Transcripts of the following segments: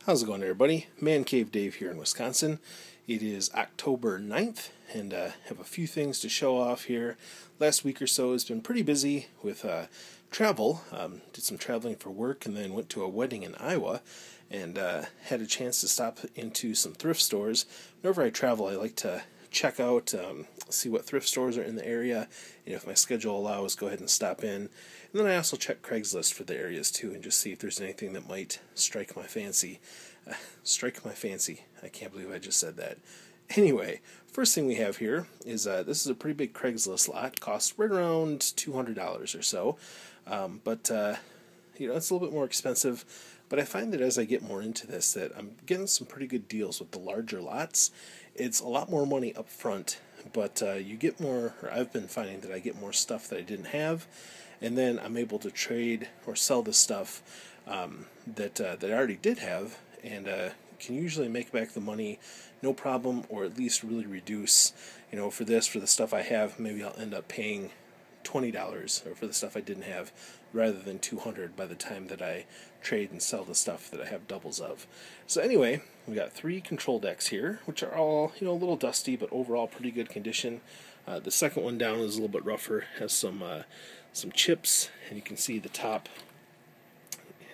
How's it going, everybody? Mancave Dave here in Wisconsin. It is October 9th, and have a few things to show off here. Last week or so has been pretty busy with travel. Did some traveling for work, and then went to a wedding in Iowa, and had a chance to stop into some thrift stores. Whenever I travel, I like to check out, see what thrift stores are in the area, and if my schedule allows, go ahead and stop in. And then I also check Cragslist for the areas too, and just see if there's anything that might strike my fancy. Strike my fancy. I can't believe I just said that. Anyway, first thing we have here is this is a pretty big Craigslist lot. Costs right around $200 or so, but it's a little bit more expensive. But I find that as I get more into this, that I'm getting some pretty good deals with the larger lots. It's a lot more money up front, but you get more, or I've been finding that I get more stuff that I didn't have, and then I'm able to trade or sell the stuff that I already did have, and can usually make back the money no problem, or at least really reduce. For the stuff I have, maybe I'll end up paying $20, or for the stuff I didn't have, rather than $200 by the time that I trade and sell the stuff that I have doubles of. So anyway, we got 3 control decks here, which are all a little dusty, but overall pretty good condition. The second one down is a little bit rougher, has some chips, and you can see the top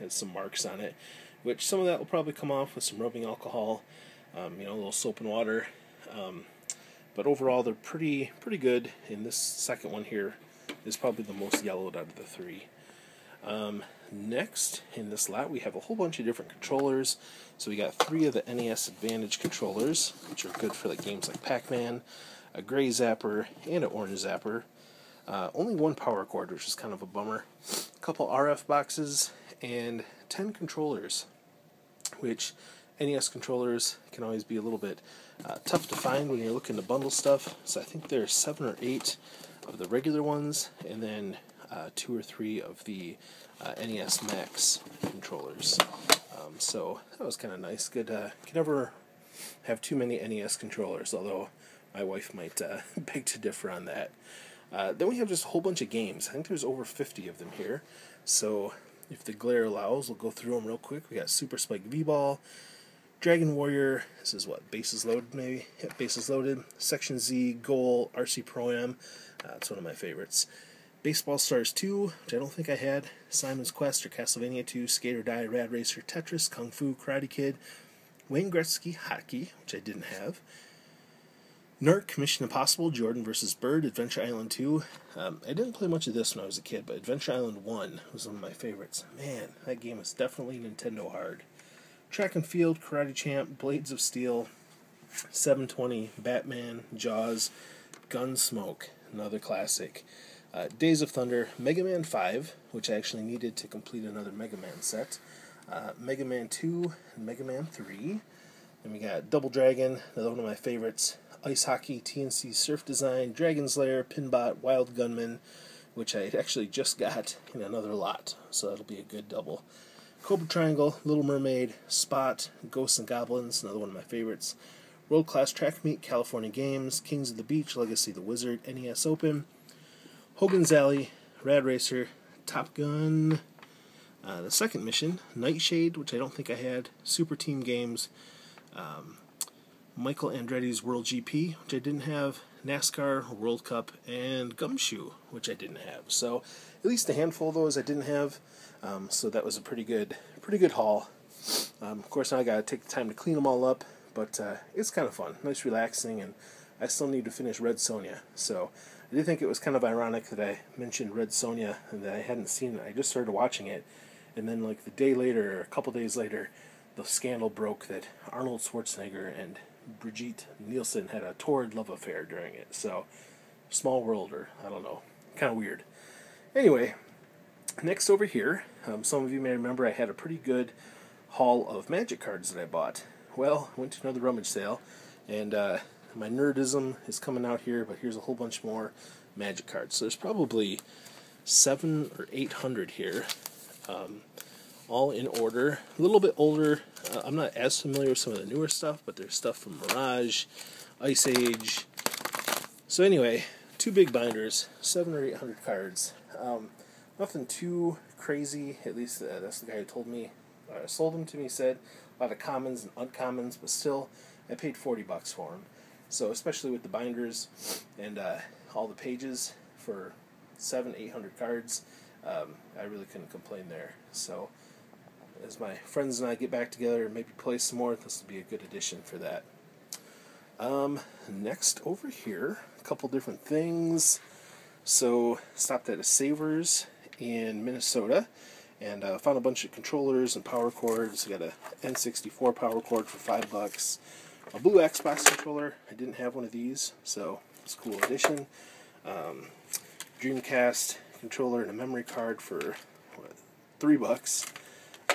has some marks on it, which some of that will probably come off with some rubbing alcohol, a little soap and water. But overall, they're pretty good. And this second one here is probably the most yellowed out of the 3. Next, in this lot, we have a whole bunch of different controllers. So we got 3 of the NES Advantage controllers, which are good for games like Pac-Man, a gray zapper, and an orange zapper. Only 1 power cord, which is kind of a bummer. A couple RF boxes, and 10 controllers, which NES controllers can always be a little bit tough to find when you're looking to bundle stuff. So I think there's 7 or 8 of the regular ones, and then 2 or 3 of the NES Max controllers. So that was kind of nice. Good. Can never have too many NES controllers, although my wife might beg to differ on that. Then we have just a whole bunch of games. I think there's over 50 of them here. So if the glare allows, we'll go through them real quick. We got Super Spike V-Ball, Dragon Warrior, this is what, Bases Loaded maybe? Yep, Bases Loaded, Section Z, Goal, RC Pro-Am, that's one of my favorites. Baseball Stars 2, which I don't think I had, Simon's Quest or Castlevania 2, Skate or Die, Rad Racer, Tetris, Kung Fu, Karate Kid, Wayne Gretzky Hockey, which I didn't have, Narc, Mission Impossible, Jordan vs. Bird, Adventure Island 2. I didn't play much of this when I was a kid, but Adventure Island 1 was one of my favorites. Man, that game is definitely Nintendo hard. Track and Field, Karate Champ, Blades of Steel, 720, Batman, Jaws, Gunsmoke, another classic. Days of Thunder, Mega Man 5, which I actually needed to complete another Mega Man set. Mega Man 2, and Mega Man 3. Then we got Double Dragon, another one of my favorites. Ice Hockey, TNC Surf Design, Dragon's Lair, Pinbot, Wild Gunman, which I actually just got in another lot, so that'll be a good double. Cobra Triangle, Little Mermaid, Spot, Ghosts and Goblins, another one of my favorites. World Class Track Meet, California Games, Kings of the Beach, Legacy of the Wizard, NES Open, Hogan's Alley, Rad Racer, Top Gun, the second mission, Nightshade, which I don't think I had, Super Team Games, Michael Andretti's World GP, which I didn't have, NASCAR, World Cup, and Gumshoe, which I didn't have. So at least a handful of those I didn't have. So that was a pretty good haul. Of course, now I gotta take the time to clean them all up, but it's kind of fun, nice, relaxing, and I still need to finish Red Sonja. So I did think it was kind of ironic that I mentioned Red Sonja and that I hadn't seen it. I just started watching it, and then the day later, or a couple days later, the scandal broke that Arnold Schwarzenegger and Brigitte Nielsen had a torrid love affair during it. So, small world, or I don't know, kind of weird. Anyway, next over here, some of you may remember I had a pretty good haul of Magic cards that I bought. Well, I went to another rummage sale, and my nerdism is coming out here, but here's a whole bunch more Magic cards. So there's probably 700 or 800 here, all in order. A little bit older. I'm not as familiar with some of the newer stuff, but there's stuff from Mirage, Ice Age. So anyway, 2 big binders, 700 or 800 cards. Nothing too crazy, at least that's the guy who told me sold them to me, said a lot of commons and uncommons, but still, I paid $40 for them. So especially with the binders and all the pages for 700-800 cards, I really couldn't complain there. So as my friends and I get back together and maybe play some more, this will be a good addition for that. Next over here, a couple different things. So stopped at a Savers in Minnesota and found a bunch of controllers and power cords. Got a N64 power cord for $5. A blue Xbox controller. I didn't have one of these, so it's a cool addition. Dreamcast controller and a memory card for $3.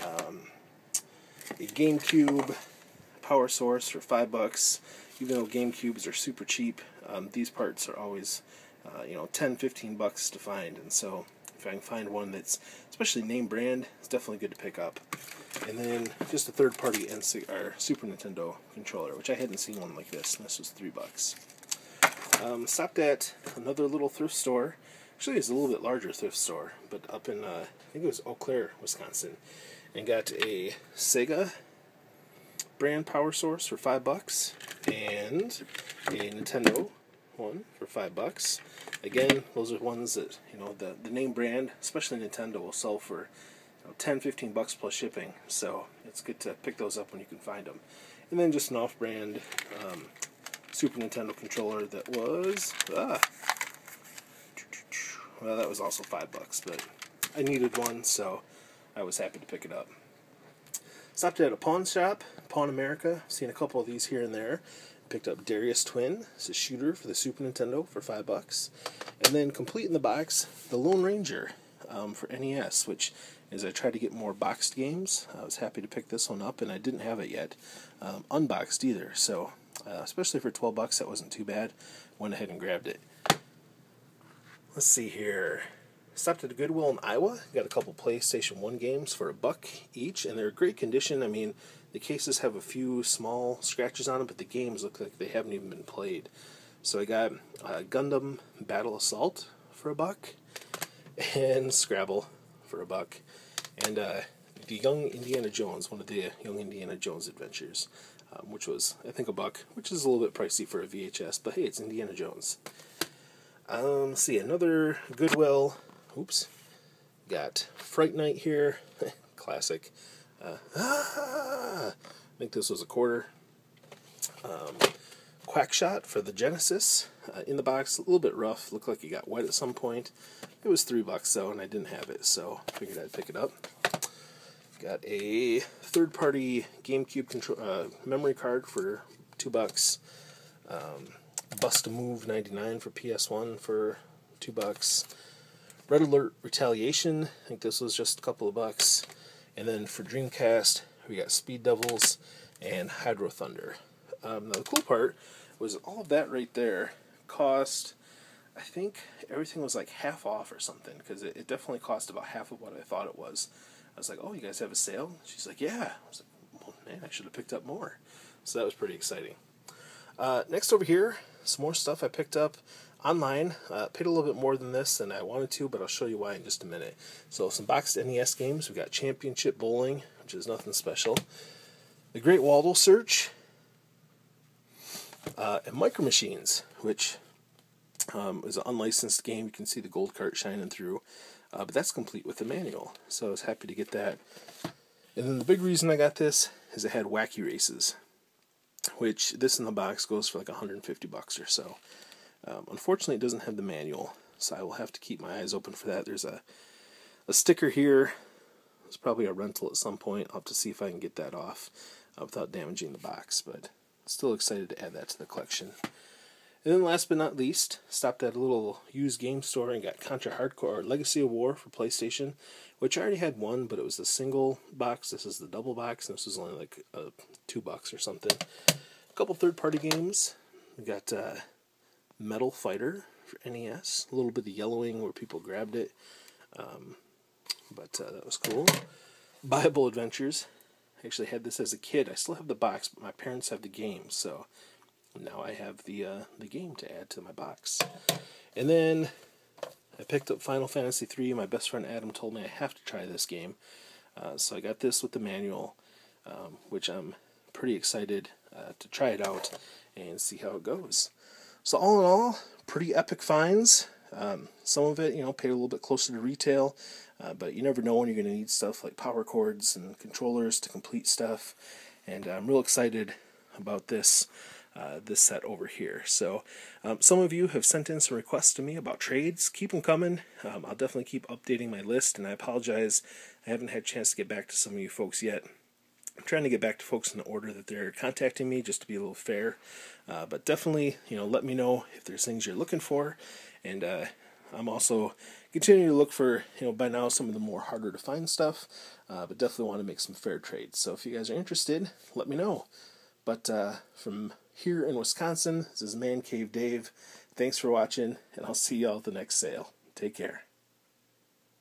A GameCube power source for $5. Even though GameCubes are super cheap, these parts are always $10-15 to find, and so if I can find one that's especially name brand, it's definitely good to pick up. And then just a third-party Super Nintendo controller, which I hadn't seen one like this, and this was $3. Stopped at another little thrift store. Actually, it's a little bit larger thrift store, but up in I think it was Eau Claire, Wisconsin, and got a Sega brand power source for $5 and a Nintendo one for $5. Again, those are ones that the name brand, especially Nintendo, will sell for $10-15 plus shipping. So it's good to pick those up when you can find them. And then just an off-brand Super Nintendo controller that was well, that was also $5, but I needed one, so I was happy to pick it up. Stopped at a pawn shop, Pawn America. Seen a couple of these here and there. Picked up Darius Twin. It's a shooter for the Super Nintendo for $5. And then complete in the box, the Lone Ranger for NES, which as I tried to get more boxed games, I was happy to pick this one up, and I didn't have it yet unboxed either. So especially for $12, that wasn't too bad. Went ahead and grabbed it. Let's see here. Stopped at a Goodwill in Iowa. Got a couple PlayStation 1 games for $1 each, and they're in great condition. I mean, the cases have a few small scratches on them, but the games look like they haven't even been played. So I got Gundam Battle Assault for $1, and Scrabble for $1, and the Young Indiana Jones, one of the Young Indiana Jones adventures, which was, I think, $1, which is a little bit pricey for a VHS, but hey, it's Indiana Jones. Let's see, another Goodwill. Oops. Got Fright Night here. Classic. I think this was $0.25. Quackshot for the Genesis. In the box, a little bit rough. Looked like it got wet at some point. It was $3 though, and I didn't have it, so I figured I'd pick it up. Got a third-party GameCube memory card for $2. Bust a Move 99 for PS1 for $2. Red Alert Retaliation, I think this was just a couple of bucks. And then for Dreamcast, we got Speed Devils and Hydro Thunder. Now the cool part was all of that right there cost, I think everything was like half off or something, because it definitely cost about half of what I thought it was. I was like, oh, you guys have a sale? She's like, yeah. I was like, well, man, I should have picked up more. So that was pretty exciting. Next over here, some more stuff I picked up online. Paid a little bit more than this than I wanted to, but I'll show you why in just a minute. So some boxed NES games. We got Championship Bowling, which is nothing special. The Great Waldo Search. And Micro Machines, which is an unlicensed game. You can see the gold cart shining through. But that's complete with the manual. So I was happy to get that. And then the big reason I got this is it had Wacky Races, which this in the box goes for like $150 or so. Unfortunately, it doesn't have the manual, so I will have to keep my eyes open for that. There's a sticker here. It's probably a rental at some point. I'll have to see if I can get that off without damaging the box, but still excited to add that to the collection. And then last but not least, stopped at a little used game store and got Contra Hardcore or Legacy of War for PlayStation, which I already had one, but it was the single box. This is the double box, and this was only like $2 or something. A couple third-party games. We got Metal Fighter for NES. A little bit of yellowing where people grabbed it, but that was cool. Bible Adventures. I actually had this as a kid. I still have the box, but my parents have the game, so now I have the game to add to my box. And then I picked up Final Fantasy III. My best friend Adam told me I have to try this game. So I got this with the manual, which I'm pretty excited to try it out and see how it goes. So all in all, pretty epic finds. Some of it, paid a little bit closer to retail, but you never know when you're going to need stuff like power cords and controllers to complete stuff. And I'm real excited about this set over here. So some of you have sent in some requests to me about trades. Keep them coming. I'll definitely keep updating my list, and I apologize I haven't had a chance to get back to some of you folks yet. I'm trying to get back to folks in the order that they're contacting me, just to be a little fair. But definitely, let me know if there's things you're looking for. And I'm also continuing to look for, by now some of the more harder to find stuff. But definitely want to make some fair trades. So if you guys are interested, let me know. But from here in Wisconsin, this is Mancave Dave. Thanks for watching, and I'll see y'all at the next sale. Take care.